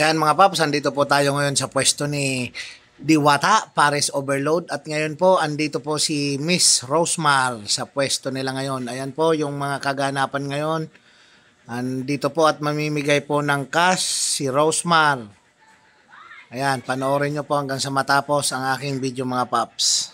Ayan mga paps, andito po tayo ngayon sa pwesto ni Diwata, Pares Overload. At ngayon po, andito po si Miss Rosemar sa pwesto nila ngayon. Ayan po yung mga kaganapan ngayon. Andito po at mamimigay po ng cash si Rosemar. Ayan, panoorin nyo po hanggang sa matapos ang aking video mga paps.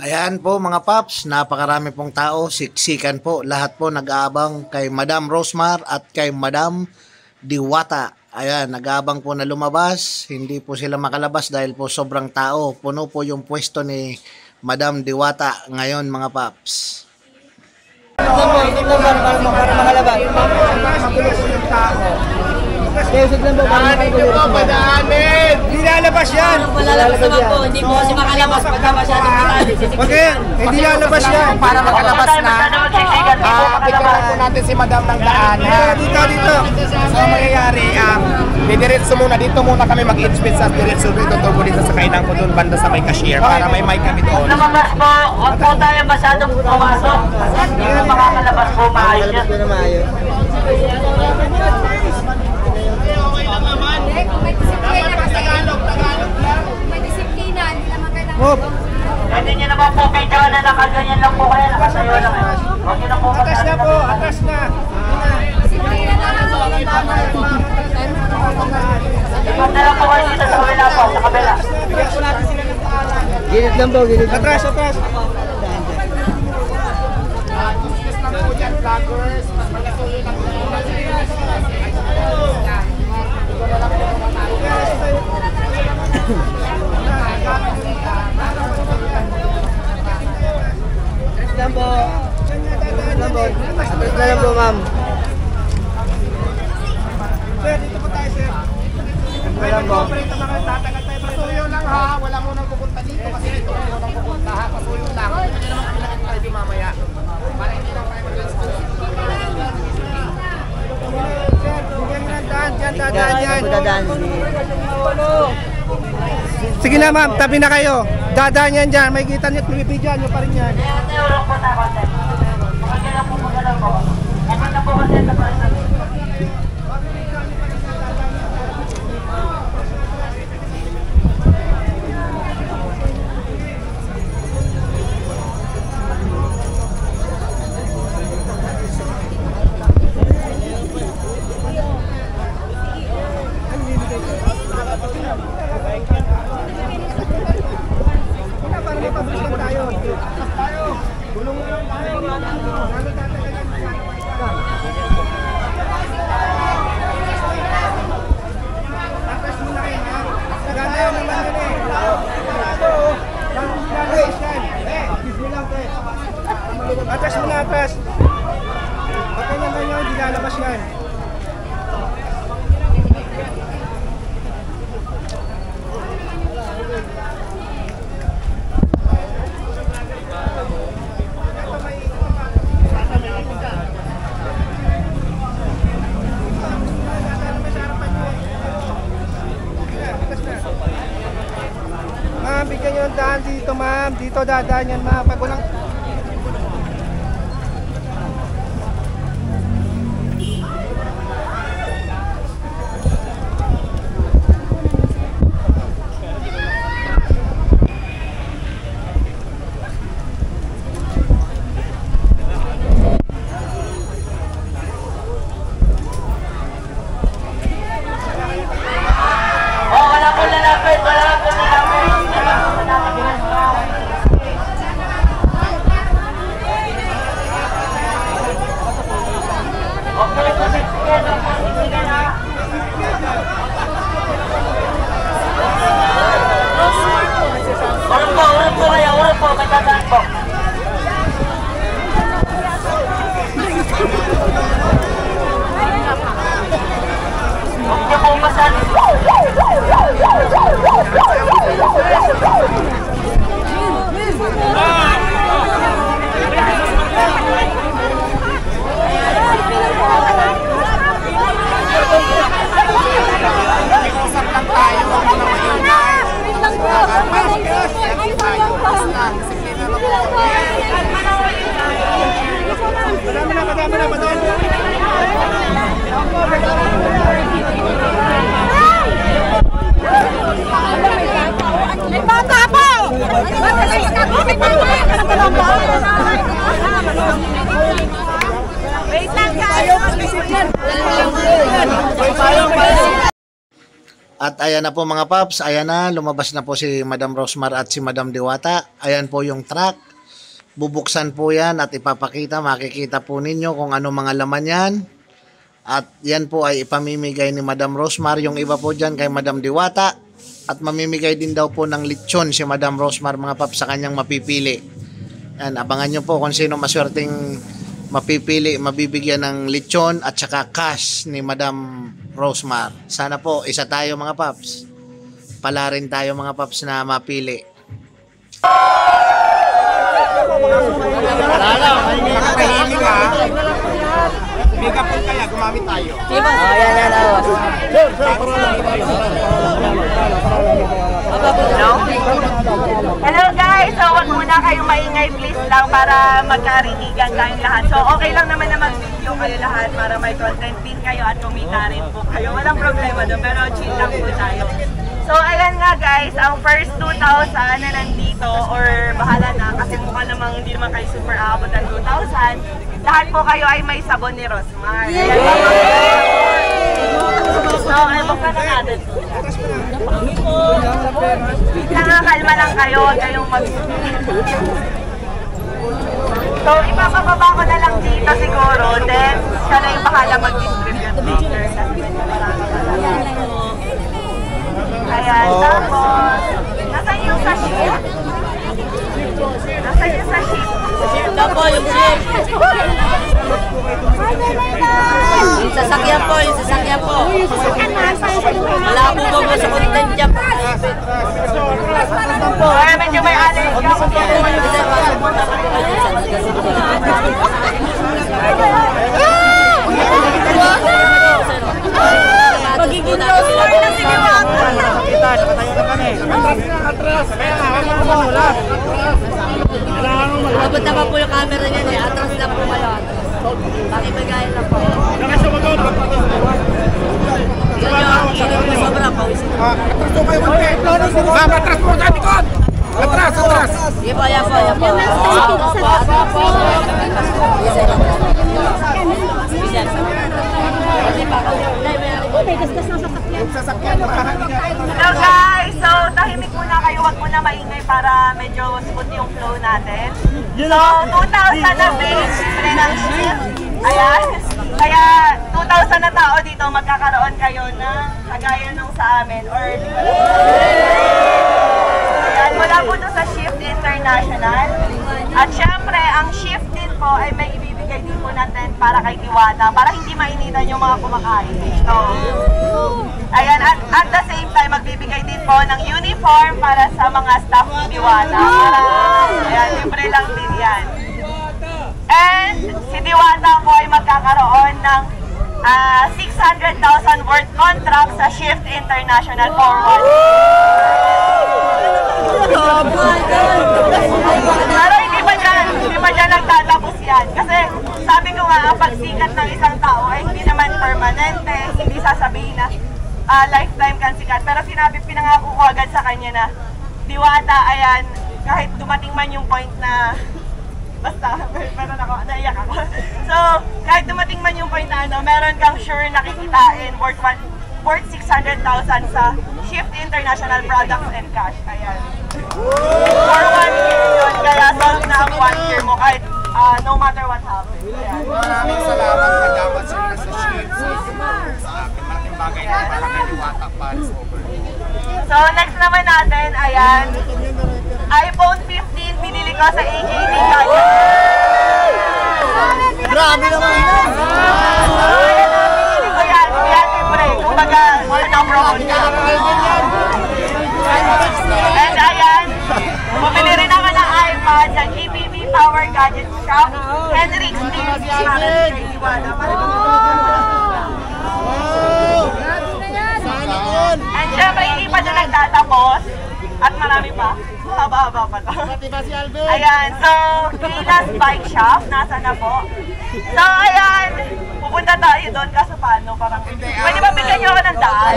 Ayan po mga paps, napakarami pong tao, siksikan po, lahat po nag-aabang kay Madam Rosemar at kay Madam Diwata. Ayan, nag-aabang po na lumabas, hindi po sila makalabas dahil po sobrang tao. Puno po yung pwesto ni Madam Diwata ngayon mga paps. Para makalabas. Hindi lalabas yan. Malalabas naman po, hindi po kasi makalabas pagka masyadong matali. Okay, hindi lalabas yan. Para makalabas na, bigyan po natin si Madam ng daan. Dito. So, mangyayari, didiretso muna. Dito muna kami mag-inspect sa diretso. Dito dito sa kainan ko doon, banda sa may cashier. Para may mic kami doon. Lumabas po, huwag po tayo masyadong pumasok. Hindi po makakalabas po maayos yan. Pwede nyo naman po video na nakaganyan lang po kaya nakasayo lang eh. Huwag nyo na po Atas na po, atas na. Ipag na lang po kayo dito sa kabila po, sa kabila. Gilid lang po, gilid. Atras. Atras na lang po, ma'am. Sir, dito po tayo, sir. Wala po. Pasuyo lang ha, wala mo nang pupunta dito kasi ito mo nang pupunta ha, pasuyo lang. Hindi naman kami nakikita mamaya. Para hindi lang tayo mag-install. Sir, bigyan mo ng daan, dyan, dadaan yan. Sige na ma'am, tabi na kayo. Dadaan yan dyan, may kita niyo, bibigyan nyo pa rin yan. Urok po na konti. Huwag nyo lang po magalaw po. Huwag na po kasi sa palitan. Atras mo na, atras. Pag ganyan, hindi lalabas yan. Ma'am, bigyan nyo ng daan dito, ma'am. Dito dadaan yan, ma'am. Pag walang... Urong po, may dadaan po. Huwag niyo po masalit. Kasama na ba doon? May bata po! Wait lang tayo! At ayan na po mga paps, ayan na, lumabas na po si Madam Rosmar at si Madam Diwata. Ayan po yung truck. Bubuksan po yan at ipapakita, makikita po ninyo kung ano mga laman yan. At yan po ay ipamimigay ni Madam Rosmar, yung iba po dyan kay Madam Diwata. At mamimigay din daw po ng lechon si Madam Rosmar mga paps sa kanyang mapipili. Yan, abangan nyo po kung sino maswerteng mapipili, mabibigyan ng lechon at saka cash ni Madam Rosmar. Sana po, isa tayo mga paps. Pala rin tayo mga paps na mapili. Nakakahimik ha. Megapon kaya, gumamit tayo. Hello guys! So wag muna kayong maingay please lang para magkarinigan tayong lahat. So okay lang naman na mag-video kayo lahat para may content din kayo at kumita rin po kayo. Walang problema doon pero chill lang po tayo. So ayan nga guys, ang first 2,000 na nandito or bahala na kasi mukha namang hindi naman kayo super aabot ng 2,000. Lahat po kayo ay may sabon ni Rosmar. So, buksan na natin. Kalma lang kayo, huwag kayong mag... So, ipapababa ko na lang dito siguro, then siya na yung bahala mag-distribute later. Ayan, tapos, nasaan yung sachet? Nasaan yung sachet? Ito po yung ship. Yung sasakyan po, yung sasakyan po. Wala po ba sa content dyan po. Or medyo may allergy ako. Magiging Rosmar na si Diwata. Kita, nakatayo na kami. Atras! Kaya nga, huwag mo kumawala. Abot na pa po yung camera niyan eh. Atras lang po kayo. Pakibagayin lang po. Nakasumagot. Ganyan, hindi mo sobrang pawisin. Atras po kayo konti. Ma'am, atras po sa likod. Atras, atras. Sige po, yan po, yan po. Hello guys! So, tahimik muna kayo, wag muna maingay para medyo smooth yung flow natin. So, 2,000 na base, libre ng shift. Ayan. Kaya, 2,000 na tao dito, magkakaroon kayo ng kagaya nung sa amin. Or, ayan, wala po ito sa Shift International. At syempre, ang shift din po ay may ibibigay din po natin para kay Diwata, para hindi mainitan yung mga kumakain. So, ayan, at the same time, magbibigay din po ng uniform para sa mga staff ni Diwata. Ayan, libre lang din yan. And si Diwata po ay magkakaroon ng 600,000 worth contract sa Shift International for 1 year. Pero hindi pa dyan nagtatapos yan. Kasi sabi ko nga, ang pagsikat ng isang tao ay hindi naman permanente, hindi sasabihin na lifetime kang sikat. Pero pinangako ko agad sa kanya na, Diwata, ayan, kahit dumating man yung point na, basta, meron ako, naiyak ako. So, kahit dumating man yung point na meron kang sure nakikitain worth 600,000 sa Shift International Products and Cash. Ayan. For 1 year yun, kaya solve na ang 1 year mo kahit no matter what happens. Ayan. Maraming salamat kagamat sa nasa shield sa akin. Malaking bagay na para kay Diwata Paris Overload. So, next naman natin, ayan, iPhone 15 binili ko sa AJT Gadget. Grabe naman yan! Binili ko yan, libre. Kumbaga, na-promote niya. And ayan, bumili rin ako ng iPad sa GPB Power Gadget Shop. Henrik Steve, Sharon J. Diwata. And syempre, hindi pa na nagtatapos. At marami pa. Haba-haba pa to. Ayan, so, Kayla's Bike Shop, nasa na po. So, ayan, pupunta tayo doon kaso paano, parang, pwede ba bigyan nyo ako ng daan?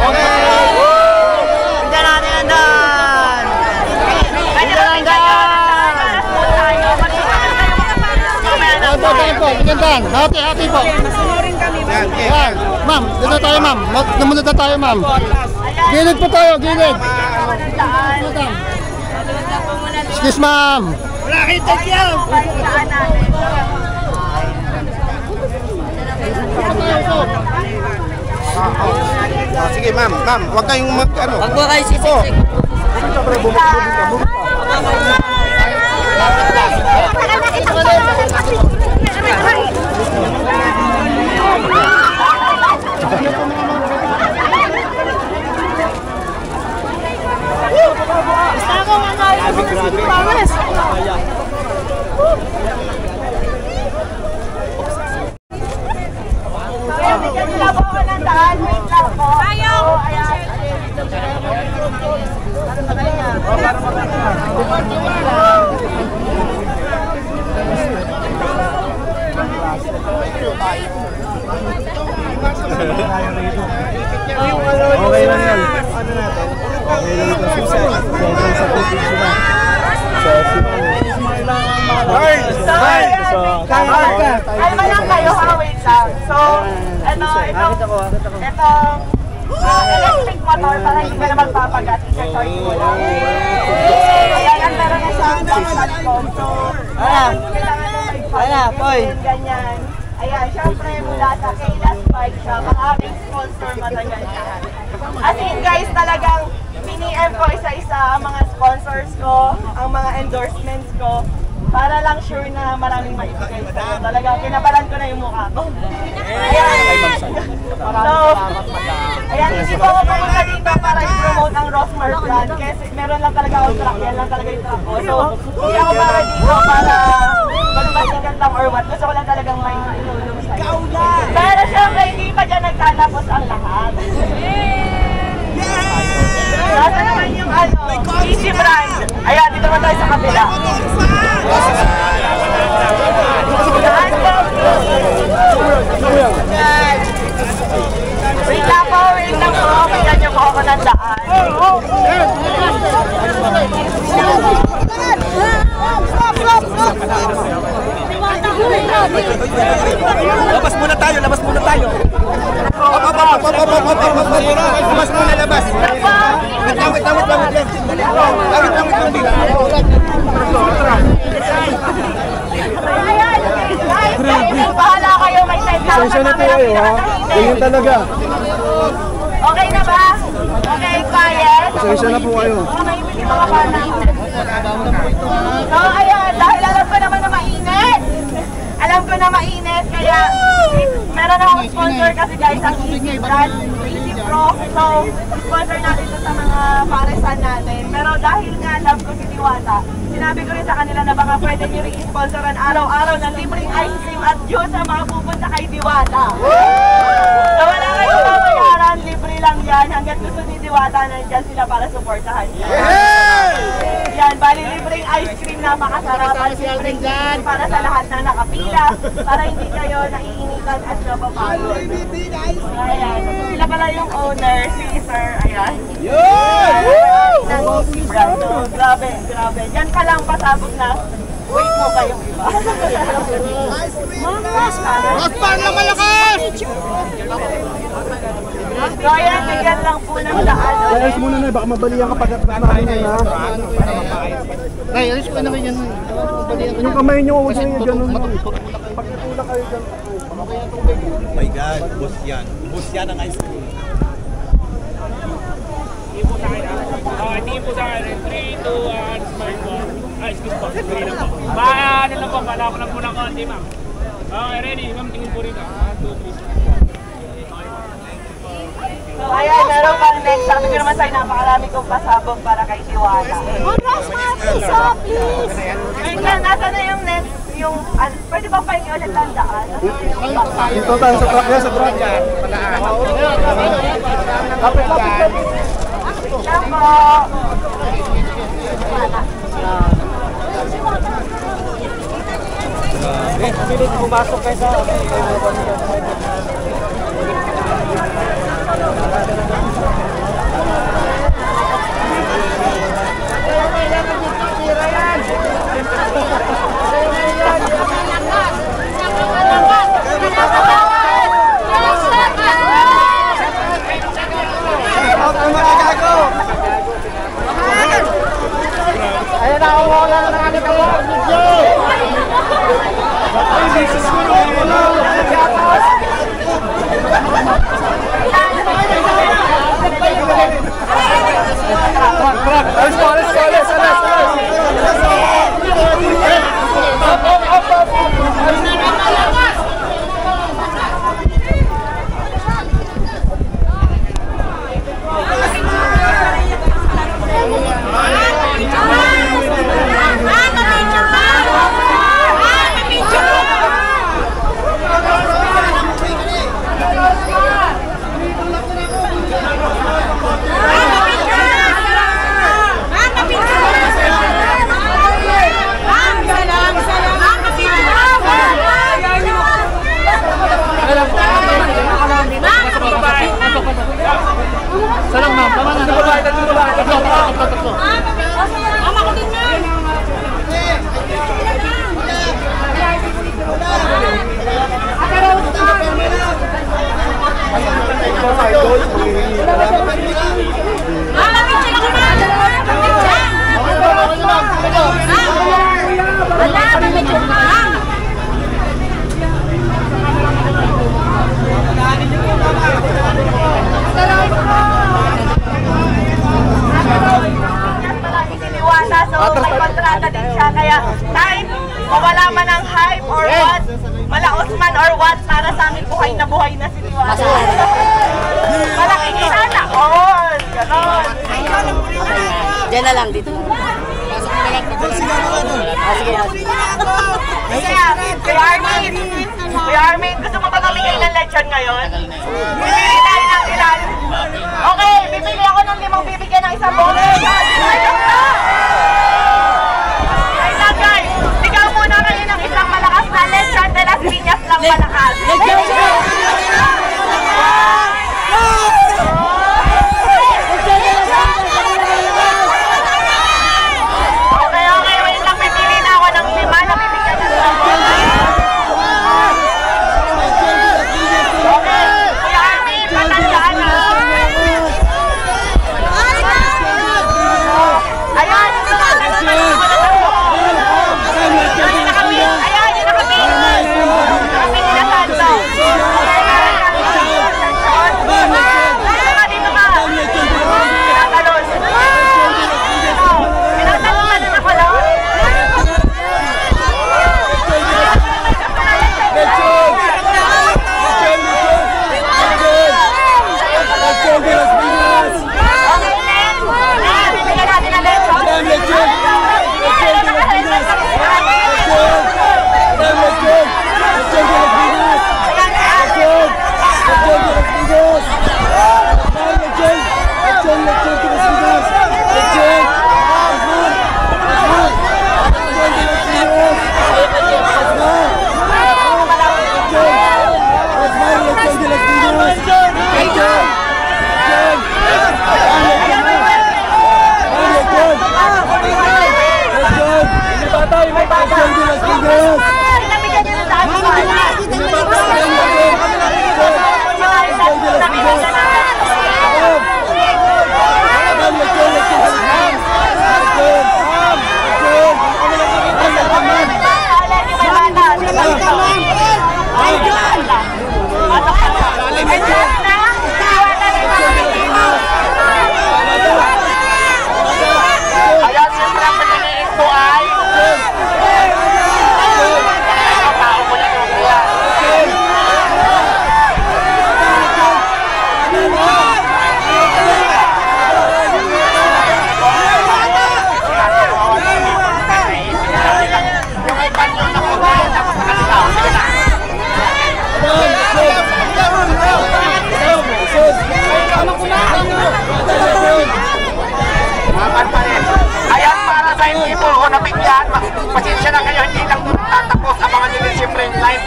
Bigyan natin ang daan! Pwede ba bigyan nyo ako ng daan? Para smooth tayo, mag-iwan tayo mga mamaya ng Magandang, hati po. Yan, ma'am, dito tayo ma'am. Namunod na tayo ma'am. Gilid po tayo, gilid. Excuse ma'am. Wala kayo, thank you! Sige ma'am, huwag kayong ano. Wag mo kayo sisiksik. Bigyan nila po ako ng daan, wait lang po. Ayaw! Okay lang yan. Ano natin? Okay lang ito. Alma lang kayo, ha? Wait lang. So, itong electric motor para hindi ka na magpapagat. I-charge mo lang. Ayan, meron na siyang backside comb. So, kailangan na may pag-ibig. Ganyan. Ayan, syempre mula sa Kayla's Bike Shop, ang aking sponsor matagal yan. As in guys, talagang piniem ko isa-isa ang mga sponsors ko, ang mga endorsements ko, para lang sure na maraming maibigay sa'yo. Talaga, kinabalan ko na yung mukha ko. Ayan. So, ayan, hindi po ako pumunta dito para i-promote ang Rosmar brand kasi meron lang talaga ako truck, yan lang talaga yung truck ko. So, hindi ako para dito para magpasikat lang or what. Gusto ko lang talagang may itulong sa'yo. Pero syempre, hindi pa dyan nagtatapos ang lahat. Nasa naman yung Easy Brand. Ayan, dito naman tayo sa kabila. Wait lang po. Bigyan niyo po ako ng daan. Labas muna tayo. Labas muna, labas. Wait lang. Guys, bahala kayo. May time na. Pasensya na po kayo ha. Ganyan talaga. Okay na ba? Okay, quiet. Pasensya na po kayo. Okay, hindi mga bata. So, ayan, dahil alam ko naman na mainit. Alam ko na mainit, kaya meron akong sponsor kasi guys, ang Easy Brand, Easy Pro. So, sponsor natin ito sa mga paresan natin. Pero dahil nga love ko si Diwata, sinabi ko rin sa kanila na baka pwede nyo rin i-sponsoran araw-araw ng libreng ice cream at juice sa mga pupunta kay Diwata. So, wala kayong mamayaran, libre lang yan. Hanggat gusto ni Diwata, nandiyan sila para supportahan siya. Yan, bali libreng ice cream na makasarapan, libreng juice para sa lahat na nakapila, para hindi kayo naiinitan at napapagod. Ayan, sila pala yung owner, si Sir, ayan. Ng Easy Brand, no? Grabe. Yan pa lang pasabog na. Wait mo kayong iba. Rosmar na malakas! So ayan, bigyan lang po ng daan. Alis muna na, baka mabalihan ka pag-atras na rin na. Nay, alis ko na kayo dyan. Yung kamay nyo, huwag nyo gano'n. Pagkatula kayo dyan. My God, boss yan. Boss yan ang ice cream. Tingin po sa akin, 3, 2, 1, smile po. Excuse po, 3 lang po. Ano lang po, pala ko lang po ng konti, ma'am. Okay, ready, ma'am, tingin po rito. 1, 2, 3. So ayan, meron pang next. Sabi ko naman sa'yo, napakarami kong pasabog para kay Diwata. Please! Wait lang, nasa na yung next? Pwede ba pahingi ulit ang daan? Dito tayo sa truck yan, sa truck. Lapit. Siya po. mabilis pumasok kayo sa... Ayan na, wala na nakanit ako. Ay, Jesus ko na wala. Salang ma'am, tama na. Tatlo. Mama ko din yan. So, may kontrata din siya. Kaya kahit mawala man ang hype or what, malaos man or what, para sa amin buhay na si Diwata. Malaki sana all. Ganon. Diyan na lang dito. Kuya Armin, gusto mo ba mamigay ng lechon ngayon? Bibili tayo ng ilan. Okay, bibili ako ng 5 bibigyan ng isang bonus. Ay lang guys, sigaw muna kayo ng isang malakas na lechon de las Piñas lang malakas. Okay, wait lang, pipili na ako ng 5 na bibigyan ng isang bonus. Okay, Kuya Armin, patandaan na. Ayan,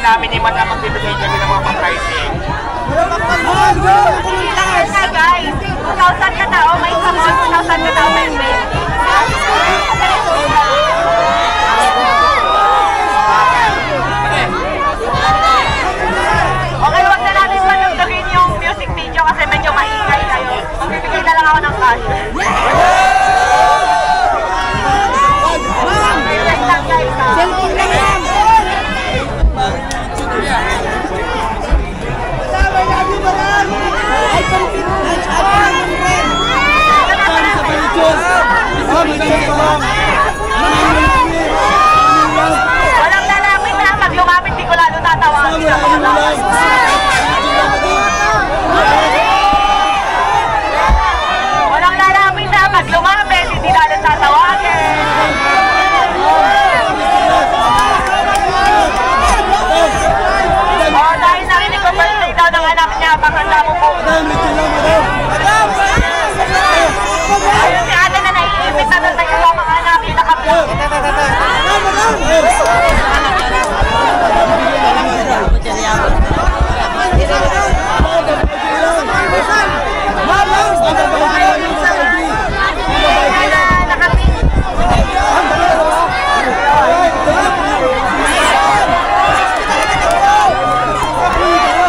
namin ni Madam magbibigay kami ng mga pang-pricing. Hi guys, 2,000 ka tao, may sabon, 2,000 ka tao, may bed. Okay, wag na natin panuntukin yung music video kasi medyo maingay kayo. Magbibigay na lang ako ng cash. Wait lang guys ha. Cellphone lang yan! Walang lalapit na pag lumapit, di ko lalo tatawagin ako. Walang lalapit na pag lumapit, hindi lalo tatawagin. Oh, dahil narinig ko birthday daw ng anak niya, pakanda mo po. Ayun si ate na naiisip na doon tayo mga anak, inakapit.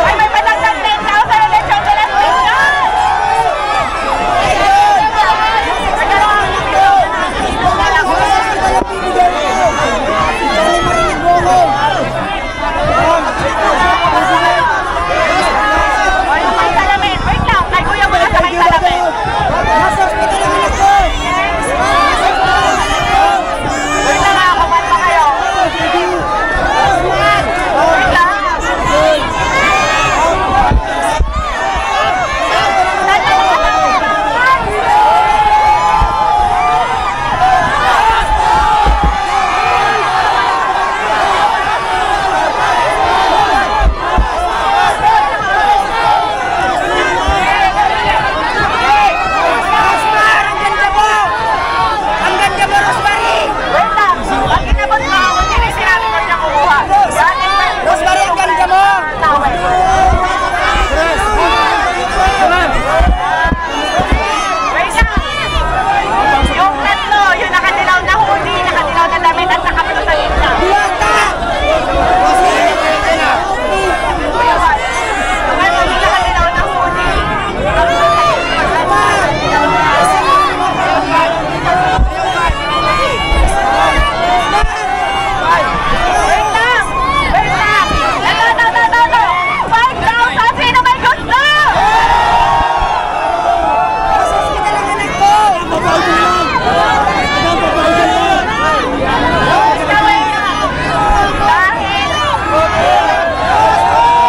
Ay, may patagdag 10,000 ulit yung de las Piñas! Ay, may salamin! Wait lang! Ay, kuya mo na sa may salamin! Wait lang nga, kuman pa kayo! Wait lang! Wait lang! Pag inabot mo ako, hindi sinabi ko siya kumuha. Rosemary, ang ganda mo! Wait lang! Yung tatlo, yung nakadilaw na hoodie, nakadilaw na damit at nakapito sa gitna. Yung nakadilaw na hoodie, nakapito sa Wait lang! Wait lang! Ito! 5,000! Sino may gusto?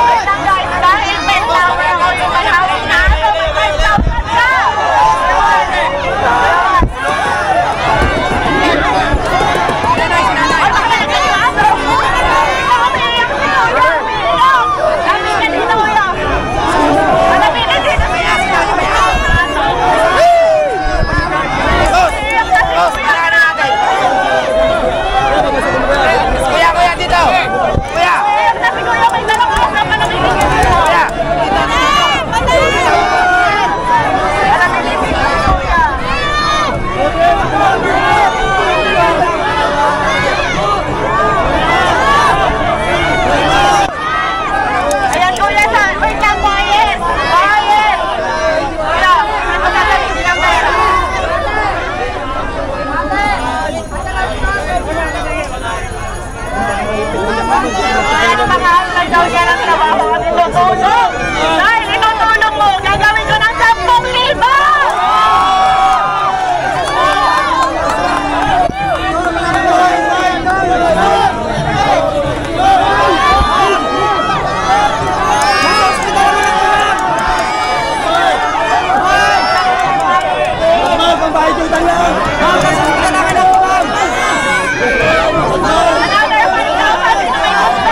Wait lang guys, dahil pet lover ako yung may hawak na ako, may 5,000 ka! Ay, bakit na yung aso? Ikaw umiiyak sa'yo! Ikaw umiiyak! Dami ka dito, kuya! Dami ka dito, kuya! Umiiyak na si kuya! Kuya, dito! Kuya! Umiiyak na si kuya! May dalawang aso pa na bibigyan ko! Kuya! Wala bibigyan ko, kuya! Ayan, kuya, wait lang, quiet! Quiet! Kuya, hindi mo sasabihin ng pera. Ayan, mga daw niya ng trabaho at itutulong. Dahil itutulong mo, gagawin ko ng 10,000! Another 5,000! Sino may gusto?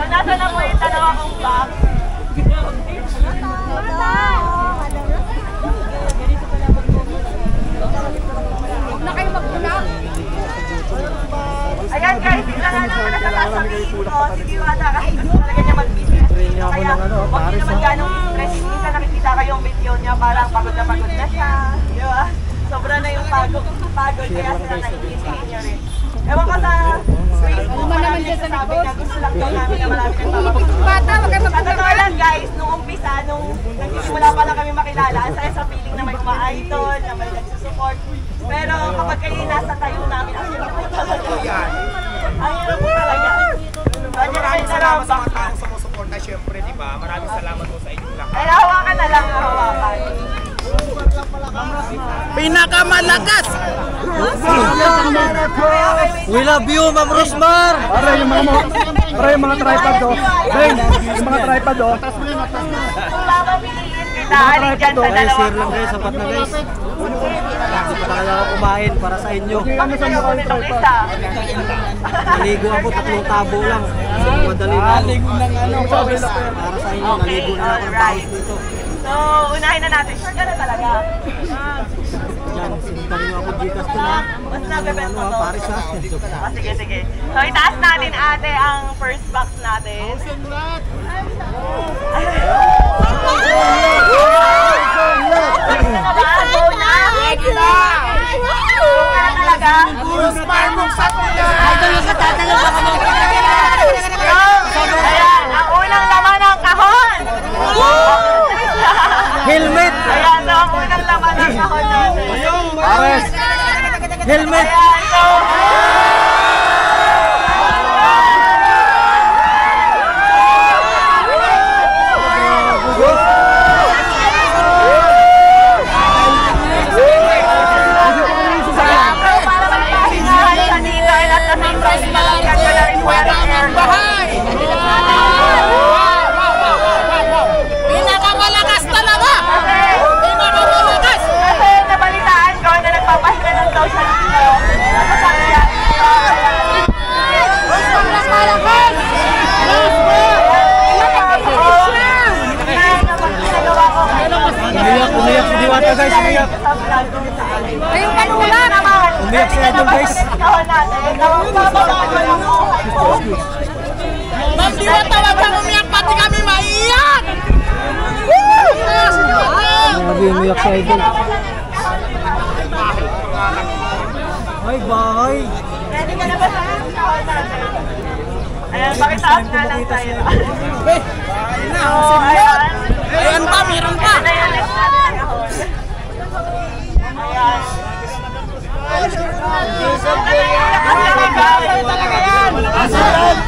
Nasa na po yung dalawa kong box. Ayan guys, tignan nga naman na sasabihin ko si Diwata kasi gusto talaga niya mag-business. Kaya huwag niyo naman ganong stress. Minsan nakikita kayong video niya parang pagod na siya. Di ba? Sobra na yung pagod kaya sila naiintindihan niyo rin. Ewan ko sa Facebook, marami nagsasabi na gusto lang daw namin na marami nagpapagod. Sa totoo lang guys, nung umpisa, nung nagsisimula pa lang kami makilala, ang saya sa feeling na may mga idol, na may nagsusupport. Pero kapag kayo nasa tayo namin, ang hirap po talaga yan. Ang hirap po talaga. Maraming salamat sa mga taong sumusuporta, syempre, di ba? Maraming salamat po sa inyo lahat. Kaya hawakan na lang, hawakan. Pinakamalakas! We love you, Ma'am Rosmar! Para yung mga tripod do. Yung mga tripod do. Kung papapiliin kita, alin dyan sa dalawa Share lang guys, sapat na guys. Kasi pa talaga ako kumain para sa inyo. Pakita mo nitong isa. Naligo ako, 3 tabo lang. Madali na. Para sa inyo, naligo na ako ng pawis dito. So, unahin na natin. Sure ka na talaga. Yan, sintan nyo ako Gcash to na. Mas nabebet mo to. Paris ha. Sige, sige. So, itaas natin ate ang first box natin. Go na! Go na talaga. Rosmar, buksan mo na! Ayan, ang unang laman ng kahon. Helmet! Ayan, so ang unang laman ng kahon natin. Pares! Helmet! Ayan, so... Pinakamalakas talaga! Pinakamalakas! Kasi nabalitaan ko na nagpapahinga ng social media. Nasasabi yan. Umiyak si Diwata guys, umiyak. Ayun kanula naman. Umiyak si Idol guys. Ma'am Diwata, wag kang umiyak, pati kami maiyak! Grabe, umiyak si Idol. Ay, bahay. Ready ka na ba sa kahon natin? Ayan, pakitaas nga lang tayo. So, ayan. Ayan pa, meron pa. Ayan na yung list natin ng kahon. Ayan. So, ayan.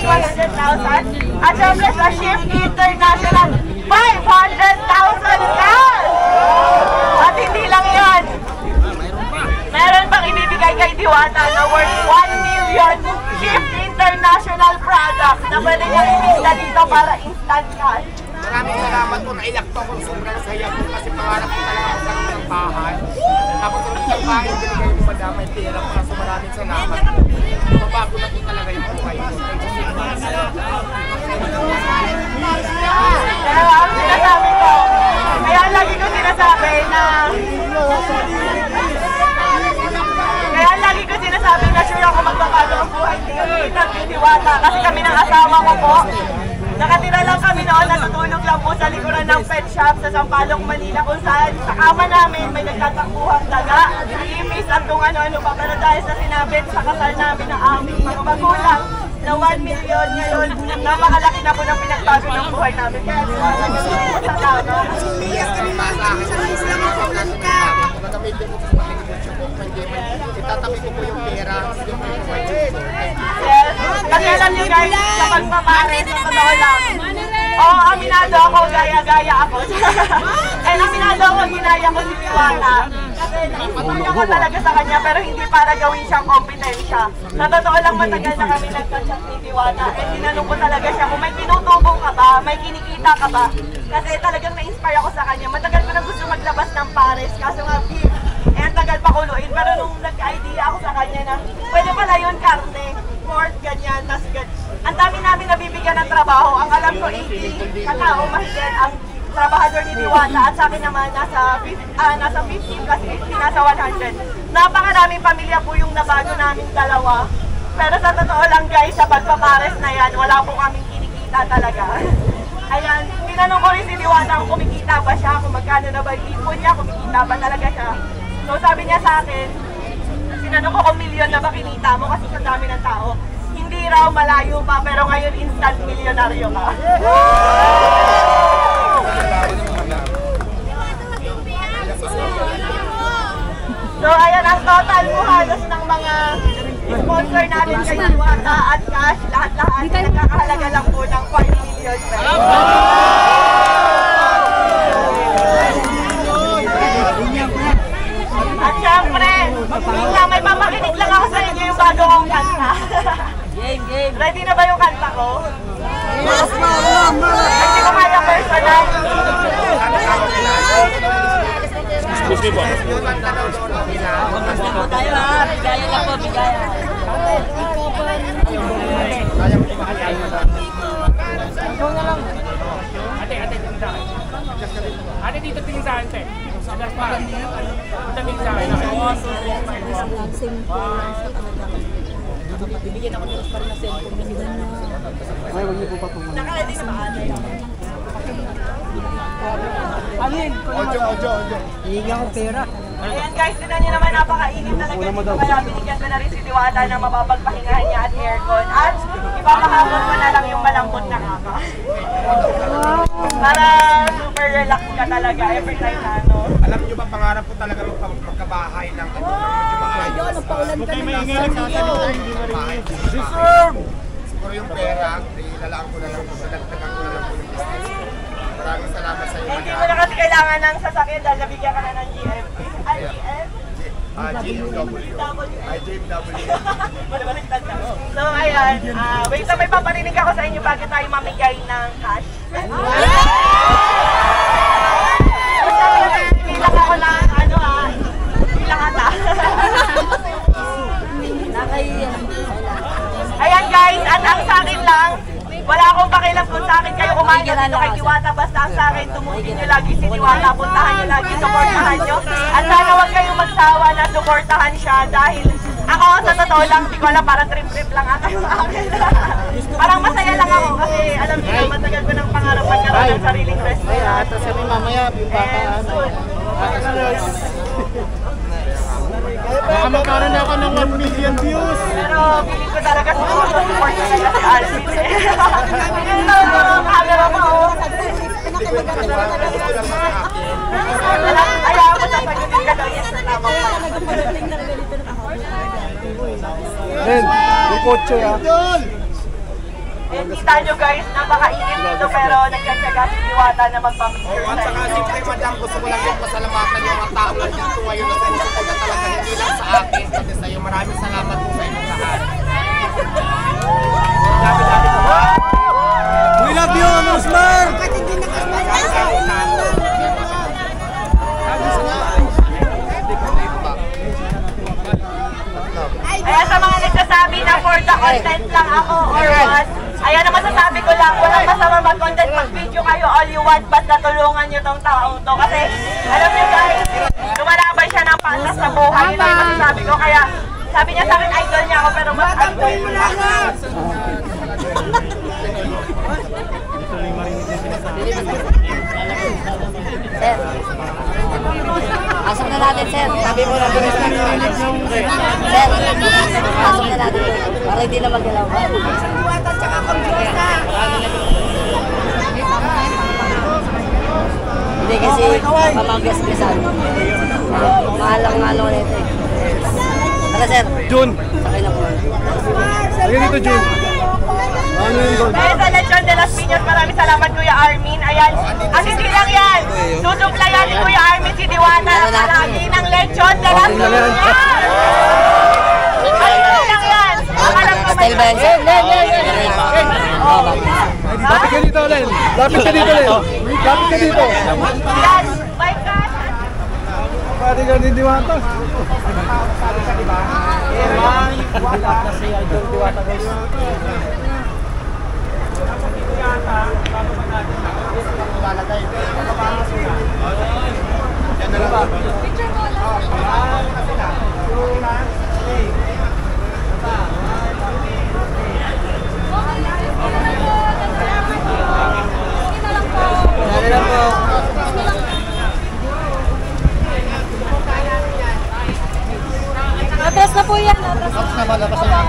100,000. At syempre sa Shift International, 500,000 cash! At hindi lang yan. Meron pang ibibigay kay Diwata na worth 1 million Gift International Product na pwede nyo itinda dito para instant cash. Maraming salamat po. Naiyak po ako. Sobrang saya po kasi pangarap ko talaga magkaroon ng bahay. Tapos yung bahay, binigay mo madama yung pera po. So maraming salamat. Mabago na po talaga yung buhay. Kaya ang sinasabi ko, kaya lagi ko sinasabi na sure ako magbabago ang buhay ng Diwata. Kasi kami ng asawa ko po, nakatira lang kami noon, natutulog lang po sa likuran ng pet shop sa Sampaloc, Manila, kung saan sa kama namin may nagtatakbuhang daga, imis at kung ano-ano pa. Pero dahil sa sinabit sa kasal namin ng aming mga magulang na 1 million ngayon, napakalaki na po ng pinagbago ng buhay namin. Kaya sa tama. Itatabi ko po yung pera. Yes. Kasi alam niyo guys, sa pagmamaharin, sa totoo lang. Oo, aminado ako, gaya-gaya ako. Eh, aminado ako, ginaya ko si Diwata. Kasi na-inspire ako talaga sa kanya, pero hindi para gawin siyang kompetensya. Sa totoo lang, matagal na kami nagka-chat ni Diwata. Eh, tinanong ko talaga siya kung may tinutubong ka ba, may kinikita ka ba. Kasi talagang na-inspire ako sa kanya. Matagal ko na gusto maglabas ng pares, kaso nga, eh, ang tagal pa kuluin. Pero nung nagka-idea ako sa kanya na pwede pala yun karne, pork, ganyan, tas ganyan. Ang dami namin nabibigyan ng trabaho. Ang alam ko, 80 katao mahigit ang trabahador ni Diwata. At sa akin naman, nasa 50 plus 50, nasa 100. Napakaraming pamilya po yung nabago namin dalawa. Pero sa totoo lang guys, sa pagpapares na yan, wala po kaming kinikita talaga. Ayan, tinanong ko rin si Diwata kung kumikita ba siya, kung magkano na ba yung ipon niya, kumikita ba talaga siya. So sabi niya sa akin, sinanong ko kung milyon na ba kinita mo kasi sa dami ng tao. Hindi raw, malayo pa, pero ngayon instant milyonaryo ka. So ayan, ang total mo halos ng mga sponsor natin kay Diwata at cash, lahat-lahat nagkakahalaga lang po ng 4 million pesos. At syempre, may papakinig lang ako sa inyo yung bago kong kanta. Game. Ready na ba yung kanta ko? Yes, ma'am! Hindi ko kaya personal. Excuse me po. Tayo ha, bigaya lang po, bigaya. Ikaw na lang. Ate, tingin sa akin. Ate, dito tingin sa akin, te. Tingin sa akin. Bibigyan ako ng para na cellphone kasi Ay, wag niyo po patungan. Naka-ready na ba ate? Alin? Ojo. Hihinga ko pera. Ayan guys, tinan nyo naman, napakainit talaga dito. Kaya binigyan ko na rin si Diwata na mapapagpahingahan niya at aircon. At ipapahabol ko na lang yung malambot na kama. Para super relax ka talaga every time na ano. Alam niyo ba, pangarap ko talaga magkabahay ng medyo maayos. Ayun, nagpaulan ka na Siguro yung pera, ilalaan ko na lang po, nadagdagan ko na lang po yung business. Maraming salamat sa iyo. Hindi mo na kasi kailangan ng sasakyan dahil nabigyan ka na ng GM. JMW. So ayan, wait na may paparinig ako sa inyo bago tayo mamigay ng cash. Bilang ako na bilang ata. Ayan guys, at ang sa akin lang, wala akong pakialam kung sa akin kayo kumain dito kay Diwata. Basta ang sa akin, tumutin nyo lagi si Diwata, puntahan nyo lagi, supportahan nyo. At sana huwag kayong magsawa na supportahan siya dahil ako sa totoo lang, di ko alam, parang trip-trip lang ata yung akin. Parang masaya lang ako kasi alam niyo, matagal ko ng pangarap magkaroon ng sariling restaurant. Tapos sabi mamaya, yung baka baka magkaroon ako ng 1 million views. Pero feeling ko talaga support talaga si Alvin eh. Camera mo. Ayaw mo na pag-ibig ka daw yan sa tamang pa. Then, yung kotse ha. Eh, kita nyo guys, napakainit dito pero nagkatsaga si Diwata na magpapicture At saka siyempre madam, gusto ko lang yung pasalamatan yung mga tao lang dito ngayon na sumusuporta talaga hindi lang sa akin, kasi sa iyo. Maraming salamat po sa inyong lahat. Kaya sa mga nagsasabi na for the content lang ako or what, ayan ang masasabi ko lang, walang masama mag-content, mag-video kayo all you want, basta tulungan nyo tong taong to. Kasi, alam nyo guys, lumalaban siya ng pantas sa buhay, yun ang masasabi ko. Kaya, sabi niya sa akin, idol niya ako, pero mas idol niya. Sir, pasok na natin, sir. Sabi mo na bilis na sir, pasok na natin. Para hindi na magalaw. Hindi kasi pamanggas-gasan. Mahal ang ano nito eh. Tara, sir. Jun. Sakay na po. Sige dito, Jun. Ano yung gold? Dahil sa Lechon de las Piñas, maraming salamat Kuya Armin. Ayan, ang hindi lang yan. Susuplayan ni Kuya Armin si Diwata ng palagi ng Lechon de las Piñas. Ang hindi lang yan. Style ba yan, sir? Lapit ka dito, Len. Lapit ka dito, Len. Lapit ka dito. Yan, my God. Pwede ka din Diwata. Atras na po yan. Atras na.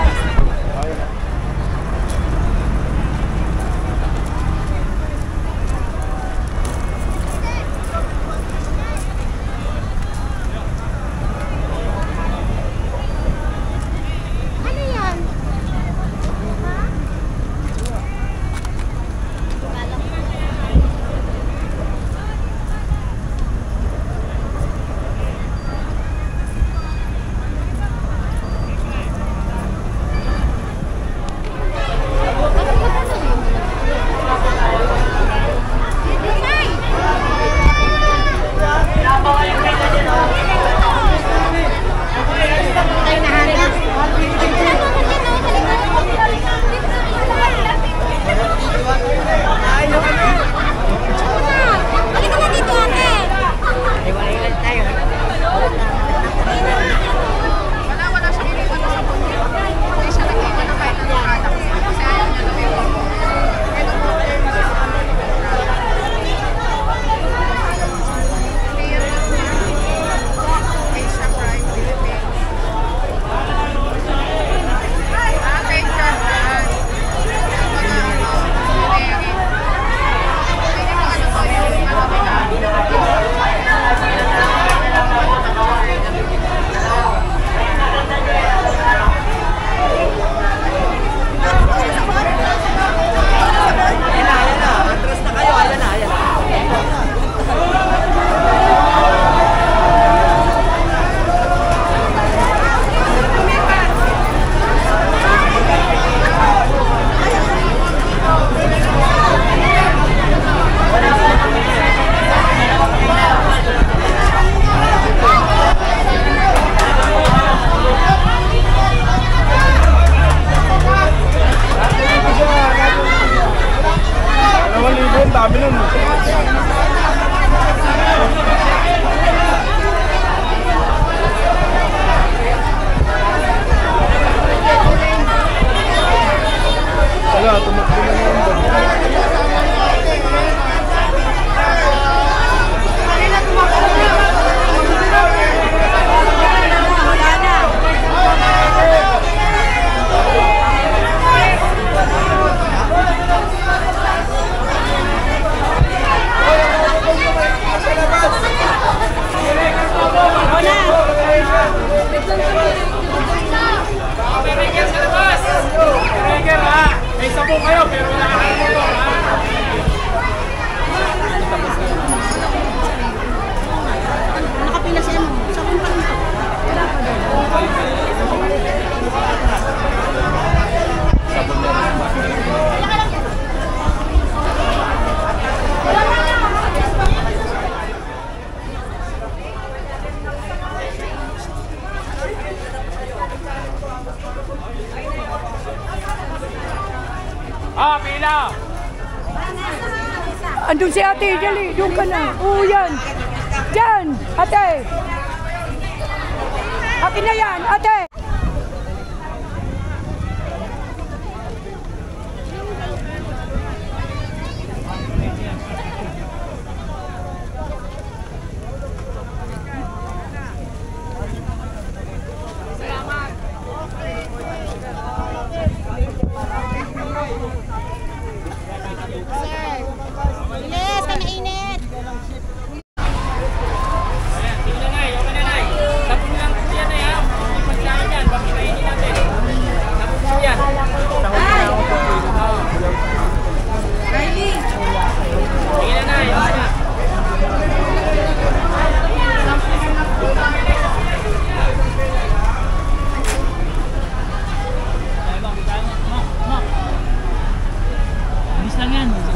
Ah, pila! Andun si ate, dali, doon ka na. Oo, yan. Diyan, ate. Akin na yan, ate. Bilis, ka mainit. Sige na, Nay. Okay na, Nay. Tapos lang po yan, Nay, ha? Hindi magsahin yan. Bakit kainin natin? Tapos po yan. Sige na, Nay. Okay na. Bilis lang yan.